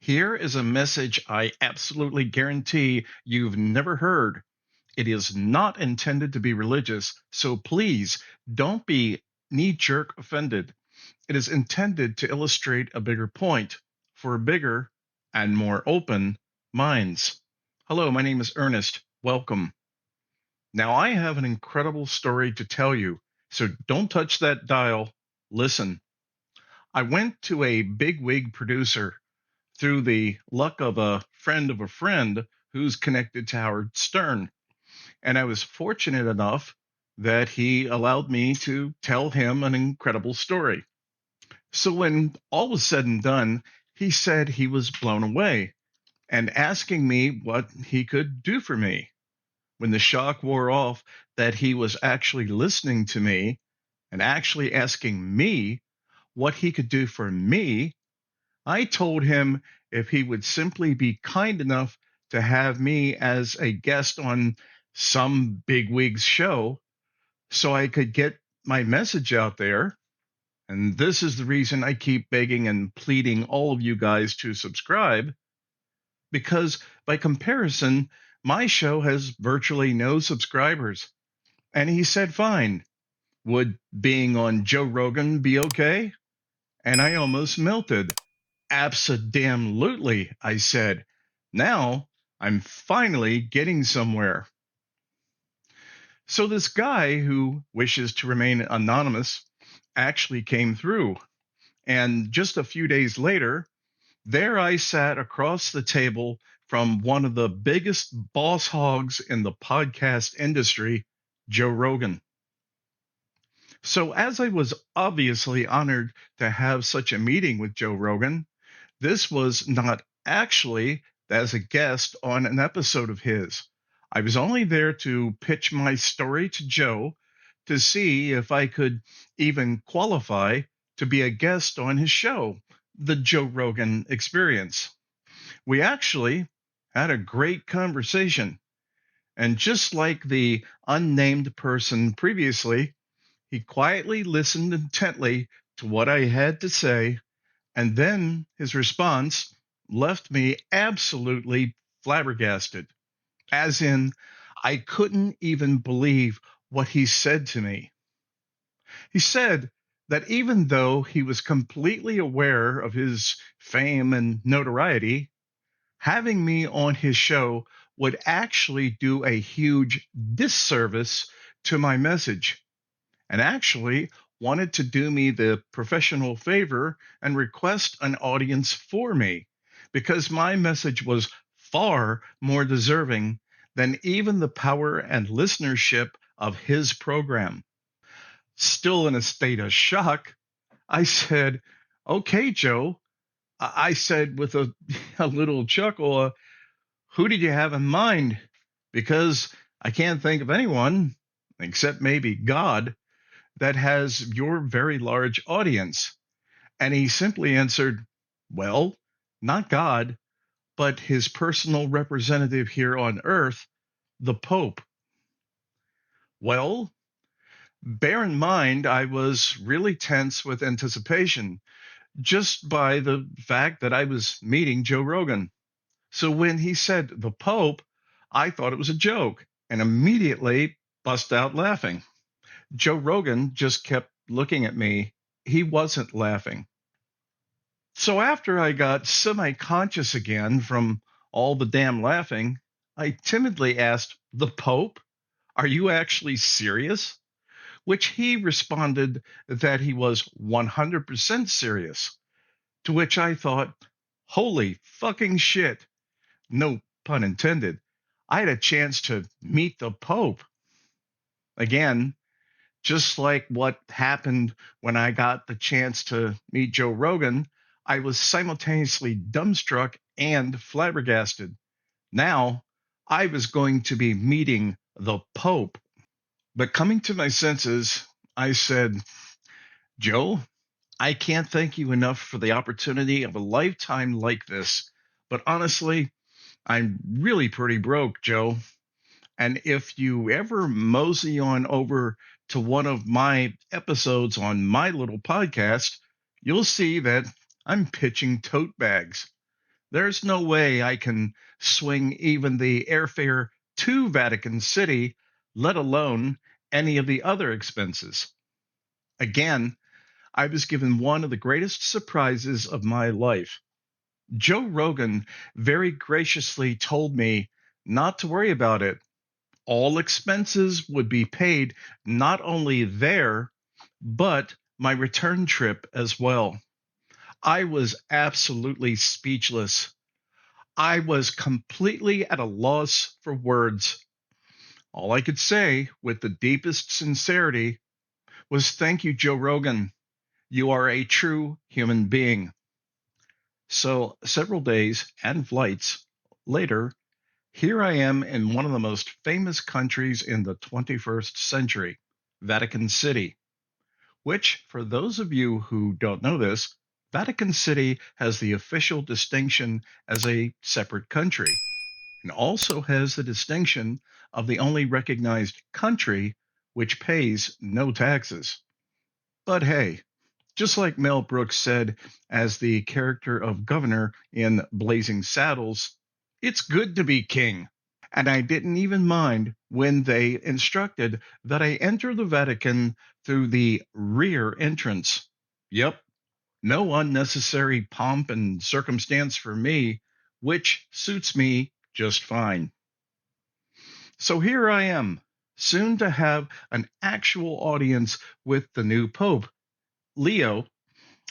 Here is a message I absolutely guarantee you've never heard. It is not intended to be religious, so please don't be knee jerk offended. It is intended to illustrate a bigger point for bigger and more open minds. Hello, my name is Earnest. Welcome. Now, I have an incredible story to tell you, so don't touch that dial. Listen. I went to a bigwig producer through the luck of a friend who's connected to Howard Stern. And I was fortunate enough that he allowed me to tell him an incredible story. So when all was said and done, he said he was blown away and asking me what he could do for me. When the shock wore off that he was actually listening to me and actually asking me what he could do for me, I told him if he would simply be kind enough to have me as a guest on some bigwig's show so I could get my message out there. And this is the reason I keep begging and pleading all of you guys to subscribe, because by comparison, my show has virtually no subscribers. And he said, fine. Would being on Joe Rogan be okay? And I almost melted. Abso-damn-lutely, I said. Now I'm finally getting somewhere. So this guy who wishes to remain anonymous actually came through. And just a few days later, there I sat across the table from one of the biggest boss hogs in the podcast industry, Joe Rogan. So as I was obviously honored to have such a meeting with Joe Rogan, this was not actually as a guest on an episode of his. I was only there to pitch my story to Joe to see if I could even qualify to be a guest on his show, the Joe Rogan Experience. We actually had a great conversation. And just like the unnamed person previously, he quietly listened intently to what I had to say, and then his response left me absolutely flabbergasted, as in, I couldn't even believe what he said to me. He said that even though he was completely aware of his fame and notoriety, having me on his show would actually do a huge disservice to my message, and actually wanted to do me the professional favor and request an audience for me because my message was far more deserving than even the power and listenership of his program. Still in a state of shock, I said, okay, Joe. I said with a little chuckle, who did you have in mind? Because I can't think of anyone, except maybe God, that has your very large audience. And he simply answered, well, not God, but his personal representative here on earth, the Pope. Well, bear in mind, I was really tense with anticipation just by the fact that I was meeting Joe Rogan. So when he said the Pope, I thought it was a joke and immediately bust out laughing. Joe Rogan just kept looking at me. He wasn't laughing. So after I got semi conscious again from all the damn laughing, I timidly asked, the Pope, are you actually serious? Which he responded that he was 100% serious. To which I thought, holy fucking shit. No pun intended. I had a chance to meet the Pope. Again, just like what happened when I got the chance to meet Joe Rogan, I was simultaneously dumbstruck and flabbergasted. Now, I was going to be meeting the Pope. But coming to my senses, I said, Joe, I can't thank you enough for the opportunity of a lifetime like this. But honestly, I'm really pretty broke, Joe. And if you ever mosey on over to one of my episodes on my little podcast, you'll see that I'm pitching tote bags. There's no way I can swing even the airfare to Vatican City, let alone any of the other expenses. Again, I was given one of the greatest surprises of my life. Joe Rogan very graciously told me not to worry about it. All expenses would be paid not only there, but my return trip as well. I was absolutely speechless. I was completely at a loss for words. All I could say, with the deepest sincerity, was thank you, Joe Rogan. You are a true human being. So, several days and flights later, here I am in one of the most famous countries in the 21st century, Vatican City, which, for those of you who don't know this, Vatican City has the official distinction as a separate country and also has the distinction of the only recognized country which pays no taxes. But hey, just like Mel Brooks said as the character of Governor in Blazing Saddles, it's good to be king. And I didn't even mind when they instructed that I enter the Vatican through the rear entrance. Yep, no unnecessary pomp and circumstance for me, which suits me just fine. So here I am, soon to have an actual audience with the new Pope, Leo,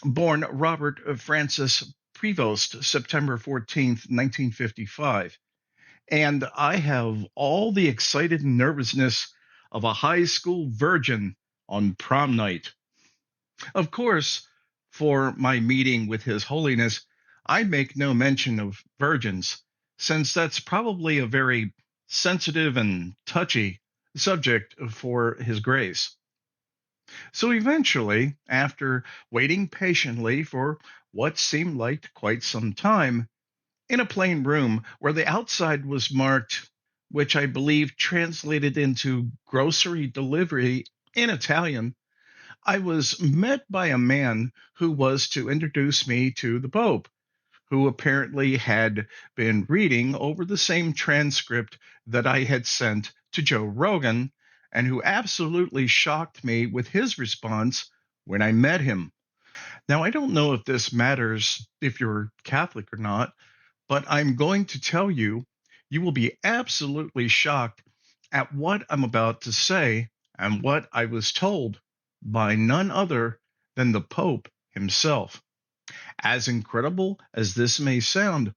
born Robert Francis Prevost, September 14th, 1955. And I have all the excited nervousness of a high school virgin on prom night. Of course, for my meeting with His Holiness, I make no mention of virgins, since that's probably a very sensitive and touchy subject for His Grace. So eventually, after waiting patiently for what seemed like quite some time, in a plain room where the outside was marked, which I believe translated into grocery delivery in Italian, I was met by a man who was to introduce me to the Pope, who apparently had been reading over the same transcript that I had sent to Joe Rogan, and who absolutely shocked me with his response when I met him. Now, I don't know if this matters if you're Catholic or not, but I'm going to tell you, you will be absolutely shocked at what I'm about to say and what I was told by none other than the Pope himself. As incredible as this may sound,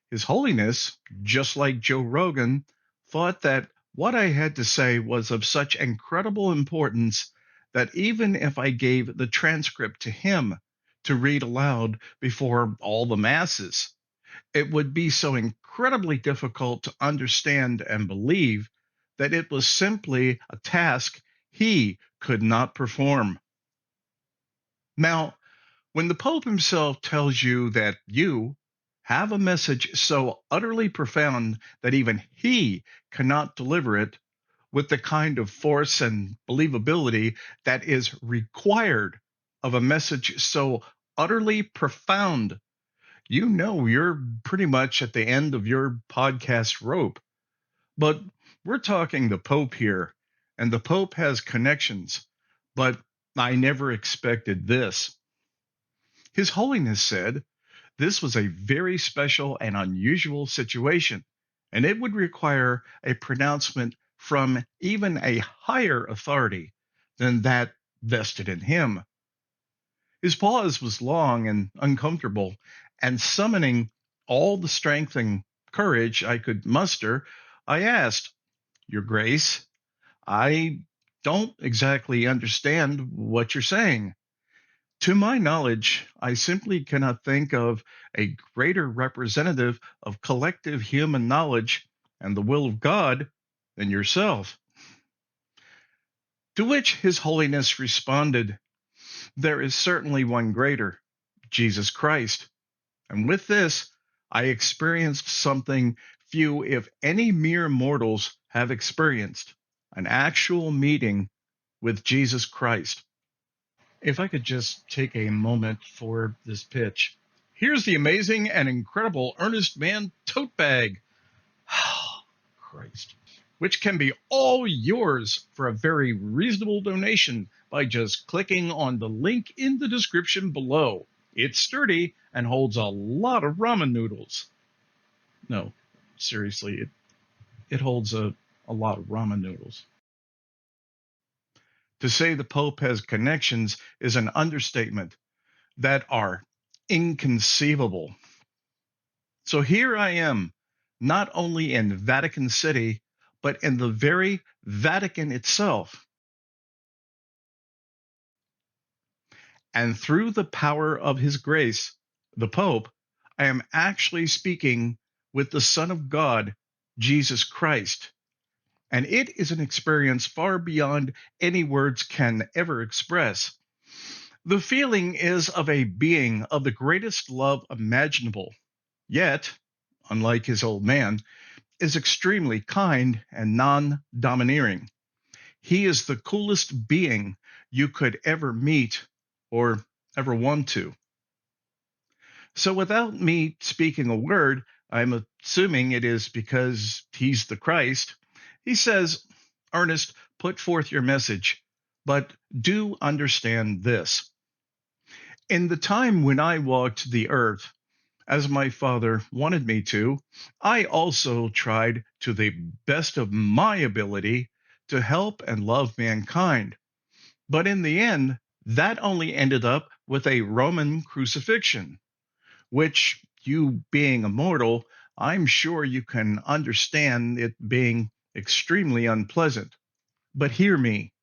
His Holiness, just like Joe Rogan, thought that what I had to say was of such incredible importance that even if I gave the transcript to him to read aloud before all the masses, it would be so incredibly difficult to understand and believe that it was simply a task he could not perform. Now, when the Pope himself tells you that you have a message so utterly profound that even he cannot deliver it with the kind of force and believability that is required of a message so utterly profound, you know you're pretty much at the end of your podcast rope. But we're talking the Pope here, and the Pope has connections. But I never expected this. His Holiness said this was a very special and unusual situation, and it would require a pronouncement from even a higher authority than that vested in him. His pause was long and uncomfortable, and summoning all the strength and courage I could muster, I asked, Your Grace, I don't exactly understand what you're saying. To my knowledge, I simply cannot think of a greater representative of collective human knowledge and the will of God than yourself. To which His Holiness responded, There is certainly one greater, Jesus Christ. And with this, I experienced something few, if any, mere mortals have experienced an actual meeting with Jesus Christ. If I could just take a moment for this pitch. Here's the amazing and incredible Earnest Mann tote bag. Christ. Which can be all yours for a very reasonable donation by just clicking on the link in the description below. It's sturdy and holds a lot of ramen noodles. No, seriously, it holds a lot of ramen noodles. To say the Pope has connections is an understatement that are inconceivable. So here I am, not only in Vatican City, but in the very Vatican itself. And through the power of his grace, the Pope, I am actually speaking with the Son of God, Jesus Christ. And it is an experience far beyond any words can ever express. The feeling is of a being of the greatest love imaginable, yet, unlike his old man, is extremely kind and non domineering. He is the coolest being you could ever meet or ever want to. So, without me speaking a word, I'm assuming it is because he's the Christ. He says, Ernest, put forth your message, but do understand this. In the time when I walked the earth, as my father wanted me to, I also tried to the best of my ability to help and love mankind. But in the end, that only ended up with a Roman crucifixion, which, you being a mortal, I'm sure you can understand it being extremely unpleasant. But hear me,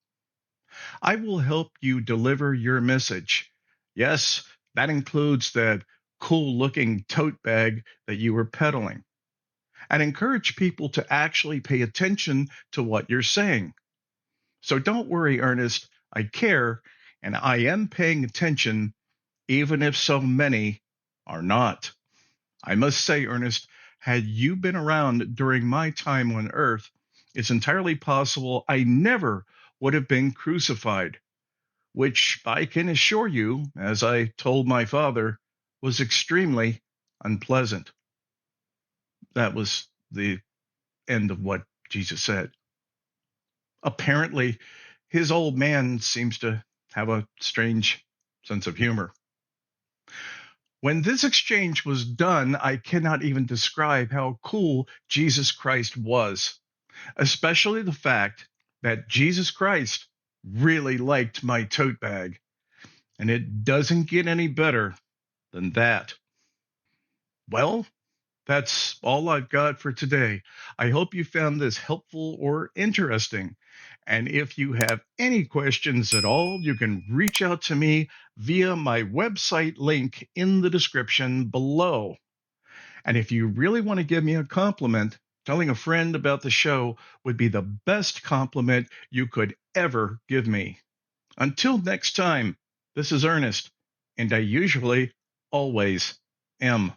I will help you deliver your message. Yes, that includes that cool looking tote bag that you were peddling, and encourage people to actually pay attention to what you're saying. So don't worry, Ernest, I care, and I am paying attention, even if so many are not. I must say, Ernest, had you been around during my time on earth, it's entirely possible I never would have been crucified, which I can assure you, as I told my father, was extremely unpleasant. That was the end of what Jesus said. Apparently, his old man seems to have a strange sense of humor. When this exchange was done, I cannot even describe how cool Jesus Christ was, especially the fact that Jesus Christ really liked my tote bag, and it doesn't get any better than that. Well, that's all I've got for today. I hope you found this helpful or interesting. And if you have any questions at all, you can reach out to me via my website link in the description below. And if you really want to give me a compliment, telling a friend about the show would be the best compliment you could ever give me. Until next time, this is Ernest, and I usually always am.